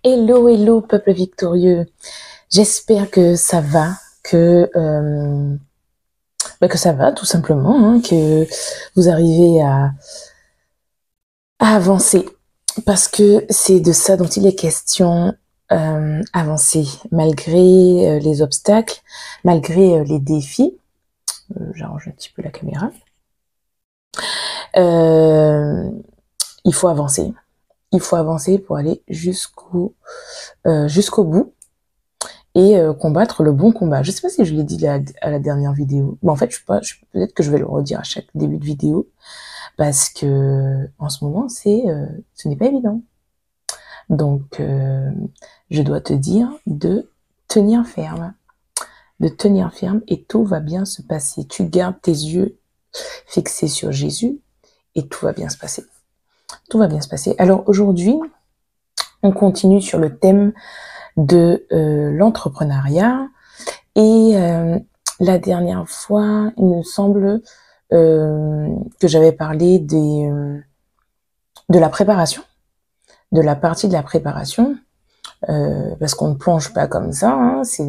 Hello, hello, peuple victorieux. J'espère que ça va, que ça va tout simplement, hein, que vous arrivez à avancer. Parce que c'est de ça dont il est question, avancer malgré les obstacles, malgré les défis. J'arrange un petit peu la caméra. Il faut avancer. Il faut avancer pour aller jusqu'au bout. Et combattre le bon combat. Je sais pas si je l'ai dit à la dernière vidéo, mais en fait, peut-être que je vais le redire à chaque début de vidéo, parce que en ce moment, ce n'est pas évident. Donc, je dois te dire de tenir ferme, et tout va bien se passer. Tu gardes tes yeux fixés sur Jésus et tout va bien se passer. Tout va bien se passer. Alors aujourd'hui, on continue sur le thème de l'entrepreneuriat. Et la dernière fois, il me semble que j'avais parlé de la préparation, de la partie de la préparation, parce qu'on ne plonge pas comme ça, hein, c'est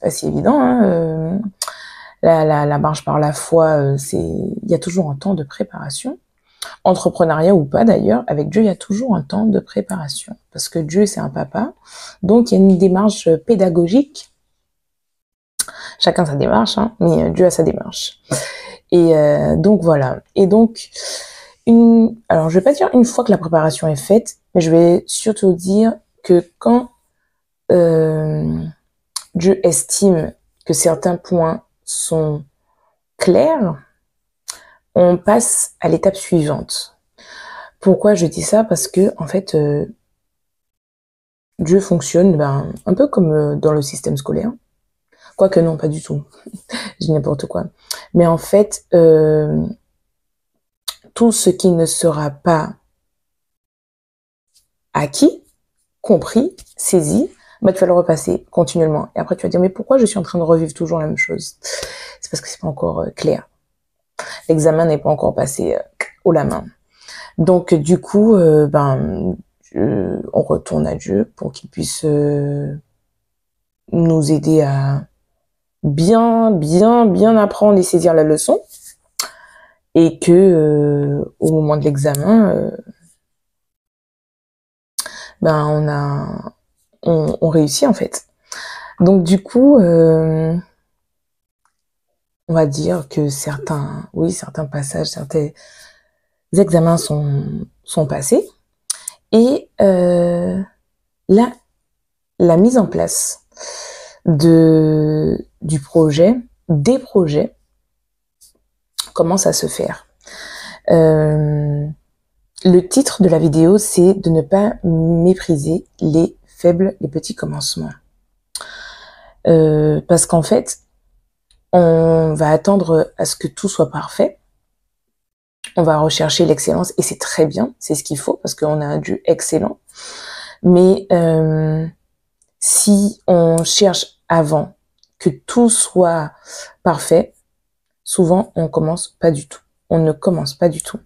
pas si évident. Hein, la marche par la foi, il y a toujours un temps de préparation. Entrepreneuriat ou pas d'ailleurs, avec Dieu, il y a toujours un temps de préparation. Parce que Dieu, c'est un papa. Donc, il y a une démarche pédagogique. Chacun sa démarche, hein, mais Dieu a sa démarche. Et donc, voilà. Et donc, alors, je vais pas dire une fois que la préparation est faite, mais je vais surtout dire que quand Dieu estime que certains points sont clairs, on passe à l'étape suivante. Pourquoi je dis ça? Parce que, en fait, Dieu fonctionne un peu comme dans le système scolaire. Quoique non, pas du tout. Je dis n'importe quoi. Mais en fait, tout ce qui ne sera pas acquis, compris, saisi, tu vas le repasser continuellement. Et après, tu vas dire, mais pourquoi je suis en train de revivre toujours la même chose? C'est parce que c'est pas encore clair. L'examen n'est pas encore passé haut la main. Donc, du coup, on retourne à Dieu pour qu'il puisse nous aider à bien apprendre et saisir la leçon. Et que au moment de l'examen, on réussit en fait. Donc du coup, on va dire que certains passages, certains examens sont passés. Et la mise en place des projets, commence à se faire. Le titre de la vidéo, c'est de ne pas mépriser les petits commencements. Parce qu'en fait, on va attendre à ce que tout soit parfait. On va rechercher l'excellence et c'est très bien, c'est ce qu'il faut parce qu'on a un Dieu excellent. Mais si on cherche avant que tout soit parfait, souvent on commence pas du tout. On ne commence pas du tout.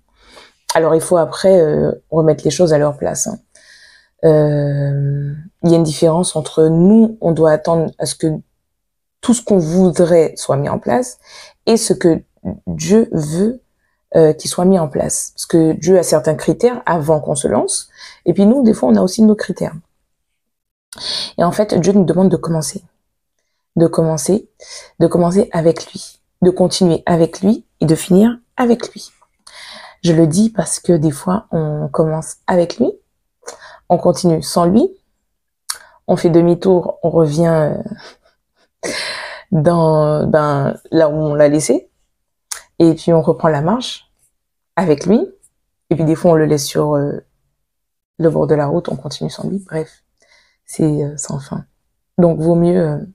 Alors il faut après remettre les choses à leur place. Hein. Il y a une différence entre nous, on doit attendre à ce que tout ce qu'on voudrait soit mis en place et ce que Dieu veut qu'il soit mis en place. Parce que Dieu a certains critères avant qu'on se lance. Et puis nous, des fois, on a aussi nos critères. Et en fait, Dieu nous demande de commencer. De commencer avec lui. De continuer avec lui et de finir avec lui. Je le dis parce que des fois, on commence avec lui, on continue sans lui, on fait demi-tour, on revient dans là où on l'a laissé, et puis on reprend la marche avec lui, et puis des fois on le laisse sur le bord de la route, on continue sans lui, bref, c'est sans fin. Donc vaut mieux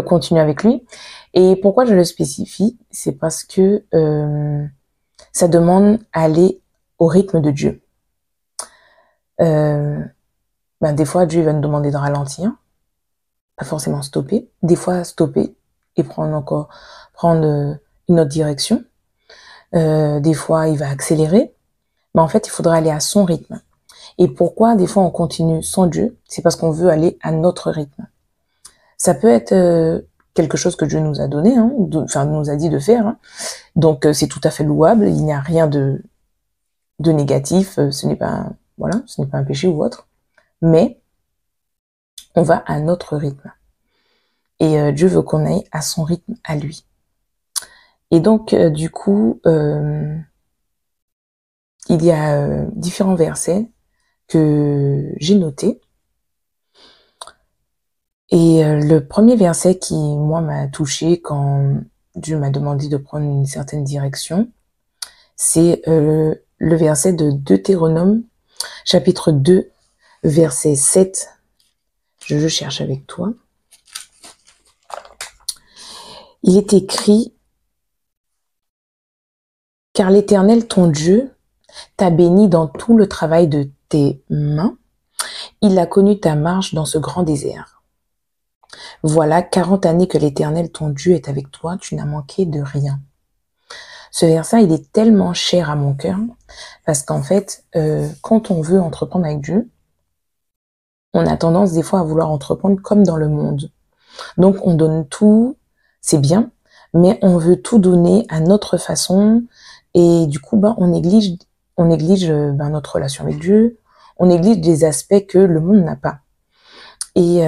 continuer avec lui. Et pourquoi je le spécifie, c'est parce que ça demande à aller au rythme de Dieu. Des fois, Dieu va nous demander de ralentir, pas forcément stopper. Des fois, stopper et prendre une autre direction. Des fois, il va accélérer. Mais en fait, il faudra aller à son rythme. Et pourquoi des fois on continue sans Dieu? C'est parce qu'on veut aller à notre rythme. Ça peut être quelque chose que Dieu nous a donné, hein, enfin nous a dit de faire. Hein. Donc c'est tout à fait louable. Il n'y a rien de négatif. Ce n'est pas voilà, ce n'est pas un péché ou autre. Mais on va à notre rythme. Et Dieu veut qu'on aille à son rythme à lui. Et donc du coup, il y a différents versets que j'ai notés. Et le premier verset qui, moi, m'a touchée quand Dieu m'a demandé de prendre une certaine direction, c'est le verset de Deutéronome, chapitre 2, verset 7. Je le cherche avec toi. Il est écrit « Car l'Éternel, ton Dieu, t'a béni dans tout le travail de tes mains. Il a connu ta marche dans ce grand désert. Voilà 40 années que l'Éternel, ton Dieu, est avec toi, tu n'as manqué de rien. » Ce verset, il est tellement cher à mon cœur, parce qu'en fait, quand on veut entreprendre avec Dieu, on a tendance des fois à vouloir entreprendre comme dans le monde. Donc on donne tout, c'est bien, mais on veut tout donner à notre façon, et du coup, on néglige notre relation avec Dieu, on néglige des aspects que le monde n'a pas. Et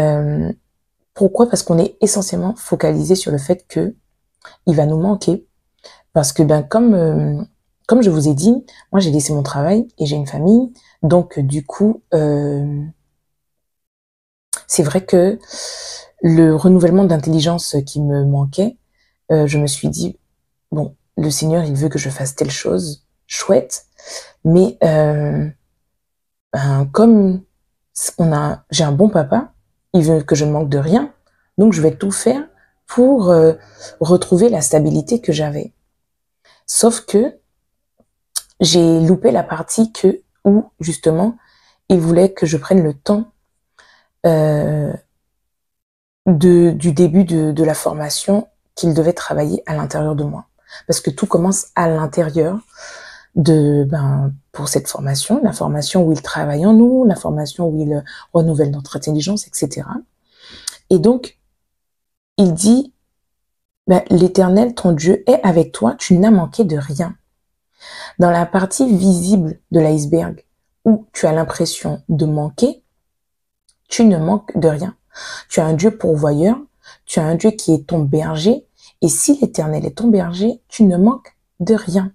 pourquoi? Parce qu'on est essentiellement focalisé sur le fait que il va nous manquer. Parce que comme je vous ai dit, moi j'ai laissé mon travail et j'ai une famille. Donc du coup, c'est vrai que le renouvellement d'intelligence qui me manquait, je me suis dit, bon, le Seigneur, il veut que je fasse telle chose, chouette, mais comme j'ai un bon papa, il veut que je ne manque de rien, donc je vais tout faire pour retrouver la stabilité que j'avais. Sauf que j'ai loupé la partie où justement il voulait que je prenne le temps du début de la formation qu'il devait travailler à l'intérieur de moi, parce que tout commence à l'intérieur pour cette formation, la formation où il travaille en nous, la formation où il renouvelle notre intelligence, etc. Et donc il dit l'Éternel ton Dieu est avec toi, tu n'as manqué de rien. Dans la partie visible de l'iceberg, où tu as l'impression de manquer, tu ne manques de rien. Tu as un Dieu pourvoyeur, tu as un Dieu qui est ton berger, et si l'Éternel est ton berger, tu ne manques de rien.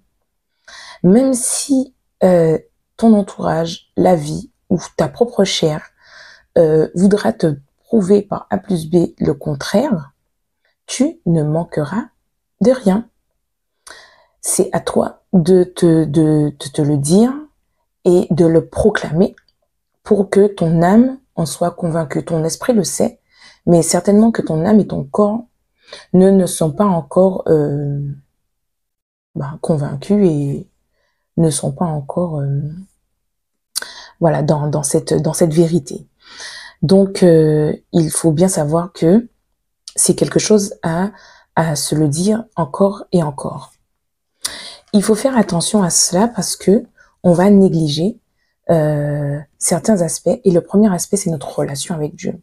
Même si ton entourage, la vie ou ta propre chair voudra te prouver par A plus B le contraire, tu ne manqueras de rien. C'est à toi de te le dire et de le proclamer pour que ton âme en soit convaincue. Ton esprit le sait, mais certainement que ton âme et ton corps ne sont pas encore convaincus et ne sont pas encore dans cette vérité. Donc il faut bien savoir que c'est quelque chose à se le dire encore et encore. Il faut faire attention à cela parce que on va négliger certains aspects. Et le premier aspect, c'est notre relation avec Dieu.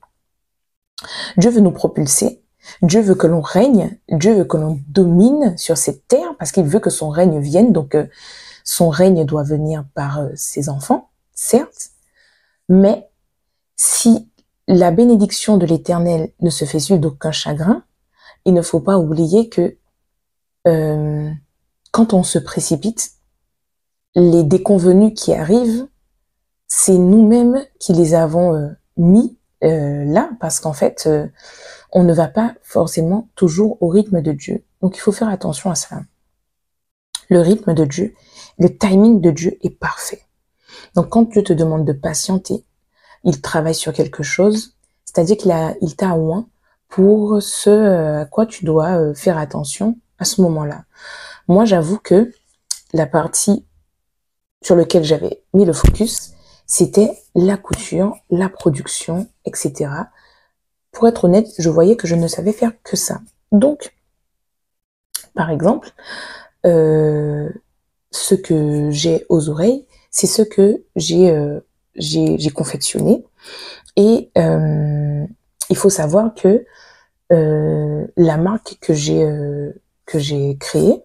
Dieu veut nous propulser. Dieu veut que l'on règne. Dieu veut que l'on domine sur cette terre parce qu'il veut que son règne vienne. Donc, son règne doit venir par ses enfants, certes. Mais si la bénédiction de l'Éternel ne se fait suivre d'aucun chagrin, il ne faut pas oublier que quand on se précipite, les déconvenus qui arrivent, c'est nous-mêmes qui les avons mis là, parce qu'en fait, on ne va pas forcément toujours au rythme de Dieu. Donc, il faut faire attention à ça. Le rythme de Dieu, le timing de Dieu est parfait. Donc, quand Dieu te demande de patienter, il travaille sur quelque chose, c'est-à-dire qu'il t'a oint pour ce à quoi tu dois faire attention à ce moment-là. Moi, j'avoue que la partie sur laquelle j'avais mis le focus, c'était la couture, la production, etc. Pour être honnête, je voyais que je ne savais faire que ça. Donc, par exemple, ce que j'ai aux oreilles, c'est ce que j'ai j'ai confectionné. Et il faut savoir que la marque que j'ai créée,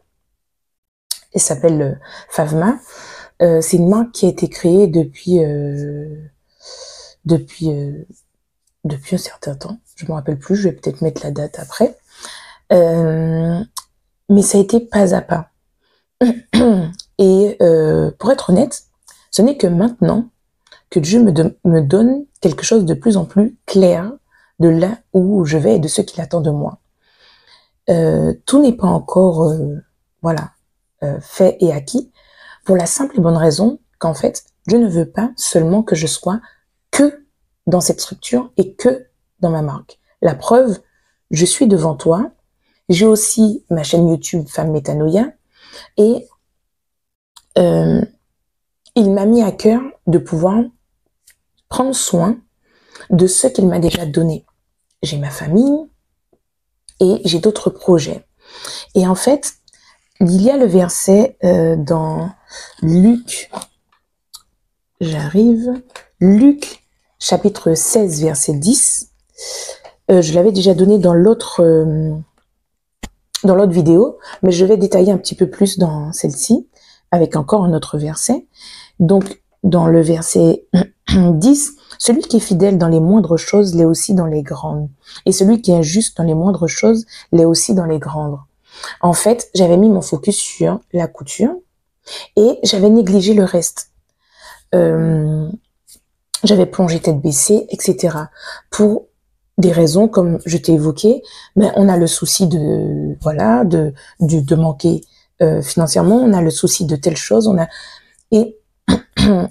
elle s'appelle Favma. C'est une marque qui a été créée depuis un certain temps. Je me rappelle plus, je vais peut-être mettre la date après. Mais ça a été pas à pas. Et pour être honnête, ce n'est que maintenant que Dieu me donne quelque chose de plus en plus clair de là où je vais et de ce qu'il attend de moi. Tout n'est pas encore fait et acquis, pour la simple et bonne raison qu'en fait, Dieu ne veut pas seulement que je sois que dans cette structure et que dans ma marque. La preuve, je suis devant toi, j'ai aussi ma chaîne YouTube Femme Métanoïa et il m'a mis à cœur de pouvoir prendre soin de ce qu'il m'a déjà donné. J'ai ma famille et j'ai d'autres projets. Et en fait, il y a le verset dans Luc, Luc chapitre 16, verset 10. Je l'avais déjà donné dans l'autre vidéo, mais je vais détailler un petit peu plus dans celle-ci, avec encore un autre verset. Donc, dans le verset 10, celui qui est fidèle dans les moindres choses l'est aussi dans les grandes. Et celui qui est injuste dans les moindres choses l'est aussi dans les grandes. En fait, j'avais mis mon focus sur la couture et j'avais négligé le reste. J'avais plongé tête baissée, etc. Pour des raisons comme je t'ai évoqué, mais on a le souci de manquer financièrement, on a le souci de telle chose, et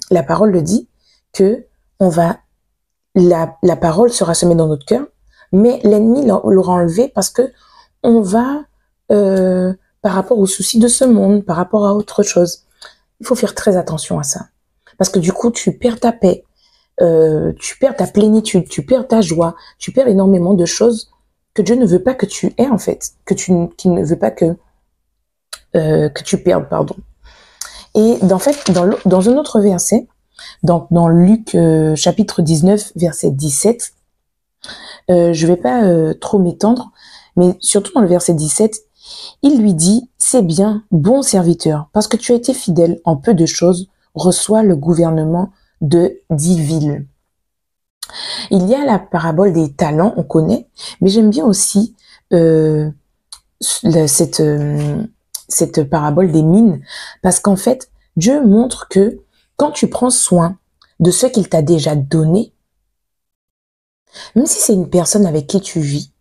la parole le dit que la parole sera semée dans notre cœur, mais l'ennemi l'aura enlevé parce que on va par rapport aux soucis de ce monde, par rapport à autre chose. Il faut faire très attention à ça, parce que du coup tu perds ta paix. Tu perds ta plénitude, tu perds ta joie, tu perds énormément de choses que Dieu ne veut pas que tu aies en fait, qu'il ne veut pas que tu perdes, pardon. Et dans un autre verset, dans Luc chapitre 19, verset 17, je vais pas trop m'étendre, mais surtout dans le verset 17, il lui dit, c'est bien, bon serviteur, parce que tu as été fidèle en peu de choses, reçois le gouvernement de 10 villes. Il y a la parabole des talents, on connaît, mais j'aime bien aussi cette parabole des mines, parce qu'en fait, Dieu montre que quand tu prends soin de ce qu'il t'a déjà donné, même si c'est une personne avec qui tu vis,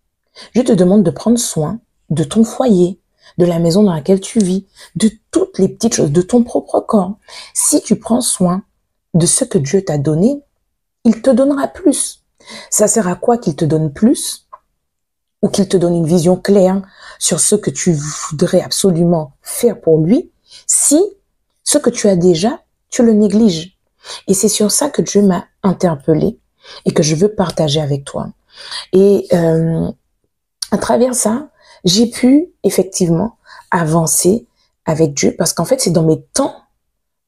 Dieu te demande de prendre soin de ton foyer, de la maison dans laquelle tu vis, de toutes les petites choses, de ton propre corps. Si tu prends soin de ce que Dieu t'a donné, il te donnera plus. Ça sert à quoi qu'il te donne plus? Ou qu'il te donne une vision claire sur ce que tu voudrais absolument faire pour lui, si ce que tu as déjà, tu le négliges. Et c'est sur ça que Dieu m'a interpellée et que je veux partager avec toi. Et à travers ça, j'ai pu effectivement avancer avec Dieu, parce qu'en fait, c'est dans mes temps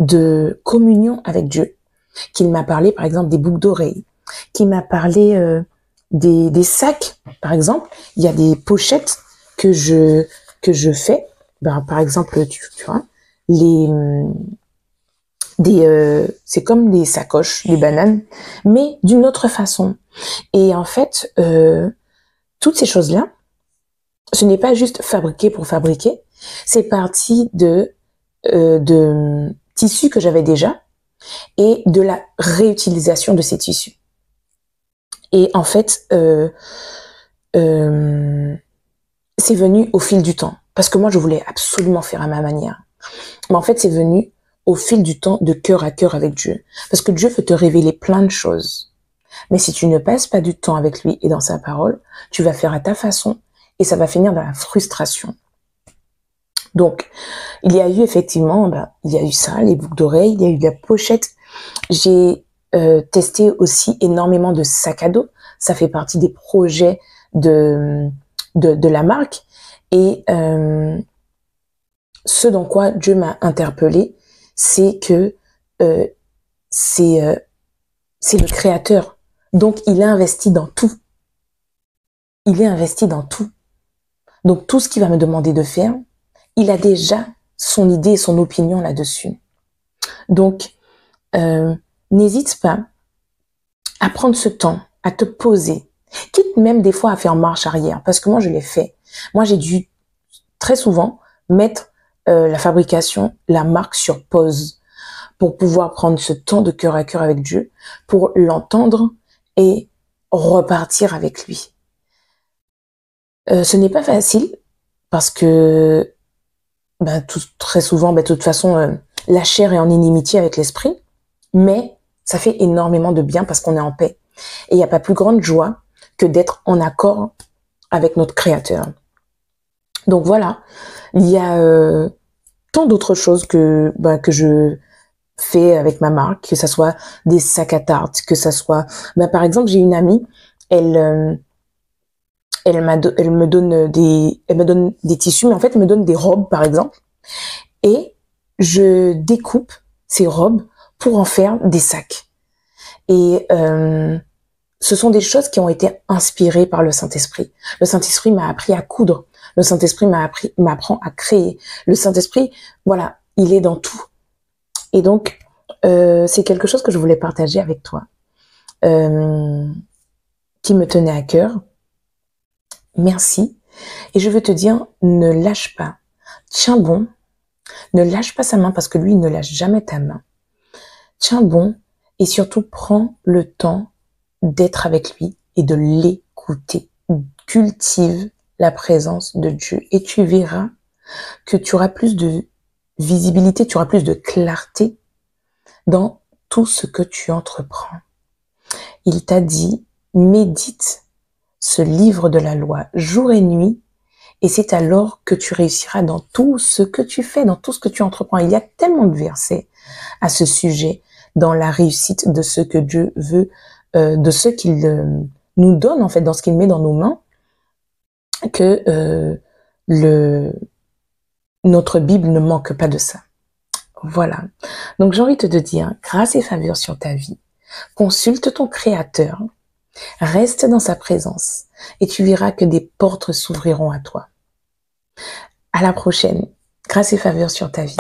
de communion avec Dieu qu'il m'a parlé, par exemple, des boucles d'oreilles, qu'il m'a parlé des sacs, par exemple. Il y a des pochettes que je fais. Par exemple, tu vois, c'est comme des sacoches, des bananes, mais d'une autre façon. Et en fait, toutes ces choses-là, ce n'est pas juste fabriquer pour fabriquer, c'est parti de tissus que j'avais déjà et de la réutilisation de ces tissus. Et en fait, c'est venu au fil du temps, parce que moi je voulais absolument faire à ma manière. Mais en fait, c'est venu au fil du temps, de cœur à cœur avec Dieu, parce que Dieu veut te révéler plein de choses. Mais si tu ne passes pas du temps avec lui et dans sa parole, tu vas faire à ta façon et ça va finir dans la frustration. Donc, il y a eu effectivement, il y a eu ça, les boucles d'oreilles, il y a eu la pochette. J'ai testé aussi énormément de sacs à dos. Ça fait partie des projets de la marque. Et ce dans quoi Dieu m'a interpellée, c'est que c'est c'est le créateur. Donc, il est investi dans tout. Il est investi dans tout. Donc, tout ce qu'il va me demander de faire, il a déjà son idée et son opinion là-dessus. Donc, n'hésite pas à prendre ce temps, à te poser, quitte même des fois à faire marche arrière, parce que moi, je l'ai fait. Moi, j'ai dû très souvent mettre la fabrication, la marque sur pause pour pouvoir prendre ce temps de cœur à cœur avec Dieu, pour l'entendre et repartir avec lui. Ce n'est pas facile parce que très souvent, de toute façon, la chair est en inimitié avec l'esprit, mais ça fait énormément de bien parce qu'on est en paix. Et il n'y a pas plus grande joie que d'être en accord avec notre Créateur. Donc voilà, il y a tant d'autres choses que je fais avec ma marque, que ça soit des sacs à tarte, que ça soit... par exemple, j'ai une amie, elle me donne des tissus, mais en fait, elle me donne des robes, par exemple, et je découpe ces robes pour en faire des sacs. Et ce sont des choses qui ont été inspirées par le Saint-Esprit. Le Saint-Esprit m'a appris à coudre. Le Saint-Esprit m'apprend à créer. Le Saint-Esprit, voilà, il est dans tout. Et donc, c'est quelque chose que je voulais partager avec toi, qui me tenait à cœur. Merci. Et je veux te dire, ne lâche pas. Tiens bon. Ne lâche pas sa main parce que lui, il ne lâche jamais ta main. Tiens bon et surtout prends le temps d'être avec lui et de l'écouter. Cultive la présence de Dieu et tu verras que tu auras plus de visibilité, tu auras plus de clarté dans tout ce que tu entreprends. Il t'a dit, médite ce livre de la loi jour et nuit et c'est alors que tu réussiras dans tout ce que tu fais, dans tout ce que tu entreprends. Il y a tellement de versets à ce sujet dans la réussite de ce que Dieu veut, de ce qu'il nous donne en fait, dans ce qu'il met dans nos mains, que notre Bible ne manque pas de ça. Voilà. Donc j'ai envie de te dire, grâce et faveur sur ta vie, consulte ton Créateur, reste dans sa présence et tu verras que des portes s'ouvriront à toi. À la prochaine. Grâce et faveur sur ta vie.